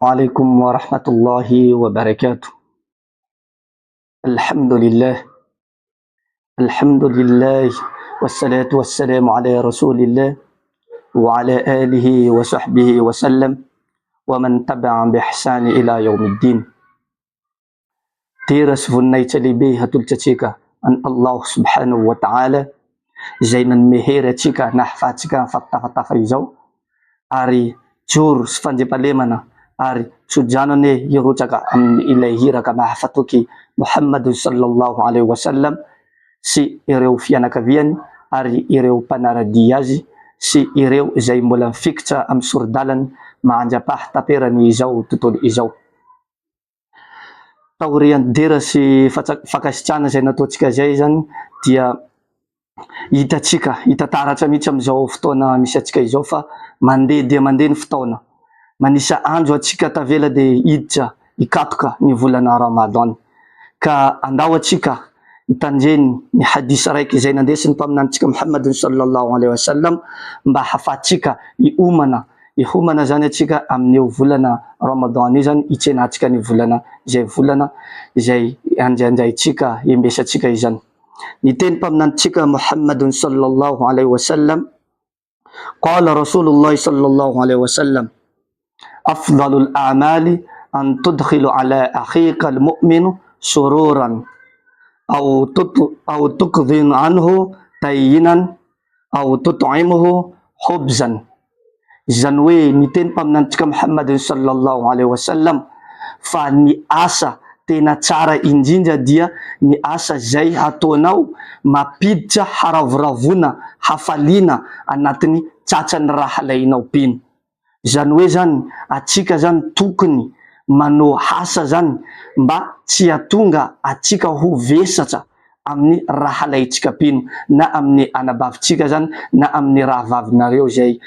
عليكم ورحمة الله وبركاته. الحمد لله الحمد لله والصلاة والسلام على رسول الله وعلى آله وصحبه وسلم ومن تبع بإحسان إلى يوم الدين. Tiras vunnay lehibe hatolotra an Allah subhanahu wa ta'ala izay nanome atsika nahafahatsika fahatafatafa izao ary joro sy fandriampahalemana ary sojanane hirotsaka amin'ny ilay hiraka mahafatoky Muhammad sallallahu alaihi wasallam sy ireo fianakaviany ary ireo mpanaradia azy sy ireo izay mbola mifikitra amin'ny sordalany mahandra-paha tanterany izao tontolo izao. Taorian'ny dera sy fakasitrahana izay nataontsika zay zany dia hita taratra mihitsy amin'izao fotoana misy atsika izao fa mandeha dia mandeha ny fotoana. Manisa andro atsika tavela dia hiditra hikatoka ny volana Ramadan. Ka andao atsika hitandreny ny hadisa raiky izay nandesin'ny mpaminantsika Muhammad sallallahu alaihi wasallam mba hahafahatsika ihomana zany atsika amin'ny volana Ramadan io zany hitsenatsika ny volana izay andriandraitsika embesatsika izany. Ny teny mpaminantsika Muhammad sallallahu alaihi wasallam qala Rasulullah sallallahu alaihi wasallam afdalul a'mali an tudkhilu ala akhika al-mu'minu sururan aw tukdhin anhu tayyinan aw tut'imuhu khubzan. Izany hoe ny teny mpaminantsika Muhammad sallallahu alaihi wasallam fa ny asa tena tsara indrindra dia ny asa zay ataonao mapiditra haravoravona hafaliana anatin'ny tratran'ny raha lainao pino. Izany hoe zany atsika zany tokony manao asa zany mba tsy hahatonga atsika ho vesatra amin'ny raha laitsika pino na amin'ny anabavitsika zany na amin'ny rahavavinareo zay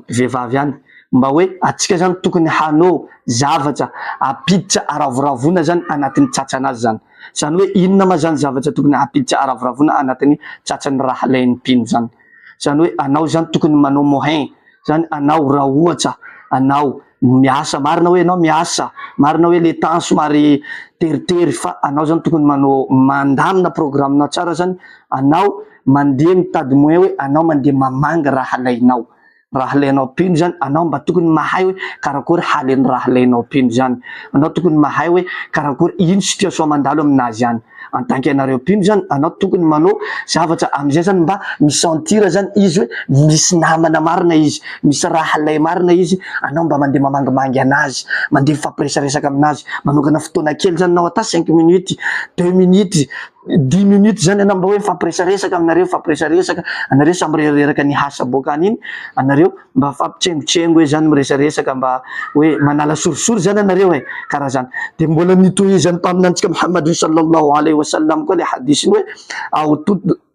vehivavy any, mba hoe atsika zany tokony hanao zavatra apiditra aravoravona zany anatin'ny tratranazy zany. Zany hoe inona ma zany zavatra tokony apiditra aravoravona anatin'ny tratran'ny raha lain'ny pino zany. Zany hoe anao zany tokony manao mohin zany anao raha ohatra anao miasa, marina hoe anao miasa, marina hoe le temps somary teritery fa anao zany tokony manao mandamina programme tsara zany, anao mandeha mitady moyen hoe anao mandeha mamanga raha lainao pino zany, anao mba tokony mahay hoe karakory halin'ny raha lainao pino zany, anao tokony mahay hoe karakory ino situation mandalo aminazy any. En tant qu'anareo pino zany anao tokony manao zavatra amizay zany mba misentira zany izy hoe misy namana marina izy, misy raha lay marina izy, anao mba mandeha mamangimangy anazy, mandeha mifampiresaresaka aminazy, manokana fotoana kely zany anao ata 5 minutes 2 minutes 10 minutes zany anao mba hoe mifampiresaresaka aminareo, mifampiresaresaka anareo samy reraka ny hasa bokany iny, anareo mba fampitsengotsengo hoe zany miresaresaka mba hoe manala sorisory zany anareo karaha zany. De mbola nitohizan'ny mpaminantsika Muhammad sallallahu alaihi wasallam koa le hadisiny hoe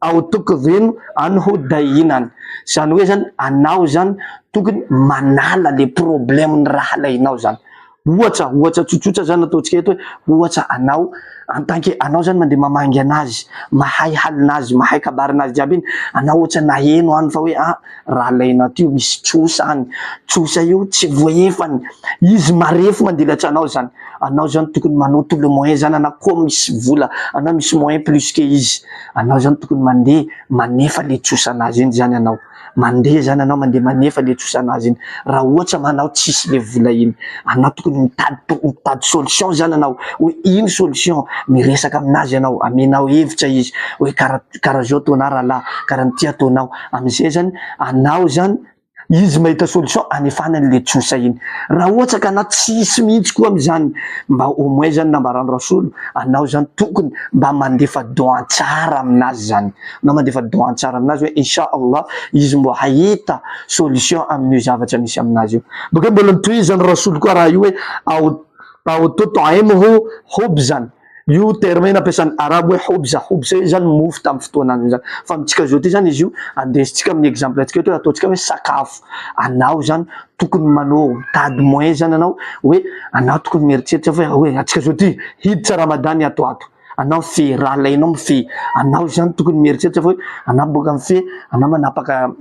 aw tukdhin anhu dayinan. Zany hoe zany anao zany tokony manala le problème ny raha lainao zany. Ohatra tsotsotra zany ataontsika eto hoe ohatra anao en tant que anao zany mandeha mamangy anazy, mahay halinazy, mahay kabarinazy jiaby iny, anao ohatra naheno any fa hoe raha laina ty misy tsosa any, tsosa io tsy voaefany, izy marefo mandelatra anao zany, anao zany tokony manao tout le moyen zany anao koa misy vola, anao misy moyen plus que izy, anao zany tokony mandeha manefa le tsosa anazy iny zany anao, mandeha zany anao mandeha manefa le tsosa anazy iny. Raha ohatra manao tsisy le vola iny, anao tokony mitady solution zany anao, hoe ino solution, miresaka aminazy anao, amenao hevitra izy hoe karaha zao ataonao rahalahy, karaha ty ataonao, amizay zany anao zany izy mahita solution anefanany le tsosa iny. Raha ohatra ka anao tsisy mihitsy koa amizany, mba au moins zany nambaran'ny Rasolo, anao zany tokony mba mandefa doa tsara aminazy zany, anao mandefa doa tsara aminazy hoe inshallah izy mbo hahita solution amin'io zavatra misy aminazy io. Bokeo mbola nitohizan'ny Rasolo koa raha io hoe aw tut'imuhu khubzan. Io terme nampiasan'ny arabo hoe hobza io zany mofo tamin'ny fotoanany zany, fa amitsika zao ty zany izy io andesitsika amin'ny exemple atsika eto ataontsika hoe sakafo. Anao zany tokony manao mitady moyen zany anao hoe anao tokony mieritreritra hoe atsika zao ty hiditra Ramadan ato, anao fe raha lainao mifehy, anao zany tokony mieritreritra hoe anao boka mifehy, anao manapaka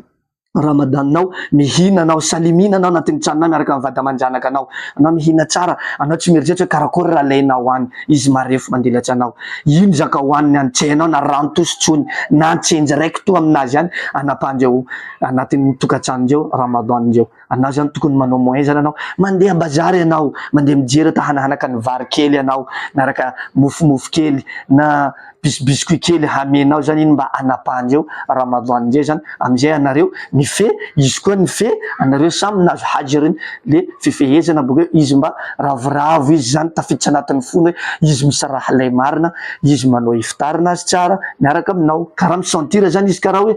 Ramadanao, mihina anao, salimina anao anatin'ny tranonao miaraka amin'ny vady aman-janaka anao mihina tsara, anao tsy mieritreritra hoe karakory raha lainao hoany, izy marefo mandilatsa anao. Ino zaka hoaniny antsehanao na rano tosi-tsony na antsenjy raiky to aminazy ihany anapahandreo anatin'ny tokantranondreo Ramadanindreo. Anao zany tokony manao moaizana anao, mandeha bazary anao, mandeha mijery ta hanahanaka ny vary kely anao, miaraka mofomofo kely na biscuit kely hamenao zany iny mba anapahandreo Ramadanindreo zany, amizay anareo mife, izy koa mife, anareo samy nazo haja reny le fifehezana boko izy mba ravoravo izy zany tafiditra anatin'ny fony hoe izy misy raha lay marina, izy manao iftarina azy tsara miaraka aminao, karaha misentira zany izy karaha hoe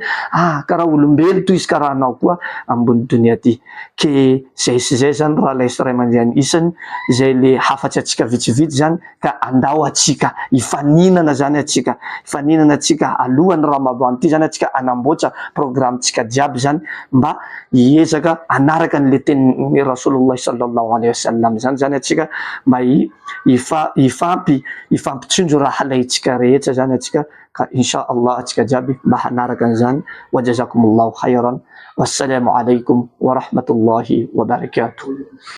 karaha olombelo toy izy karaha anao koa ambony dunia ty. Ke zay sy zay zany raha lay sy ray aman-dreny isany zay le hafatry atsika vitsivitsy zany, ka andao atsika hifaninana zany atsika, hifaninana atsika alohan'ny Ramadan ty zany atsika anamboatra programtsika jiaby zany mba hiezaka anaraka an'le tenin'ny Rasulullah sallallahu alaihi wasallam zany atsika mba hifampitsindro raha laitsika rehetra zany atsika, ka insha Allah atsika jiaby mba hanaraka an'izany. Wa jazakumullahu khairan, wassalamu alaikum wa rahmatullahi wa barakatuh.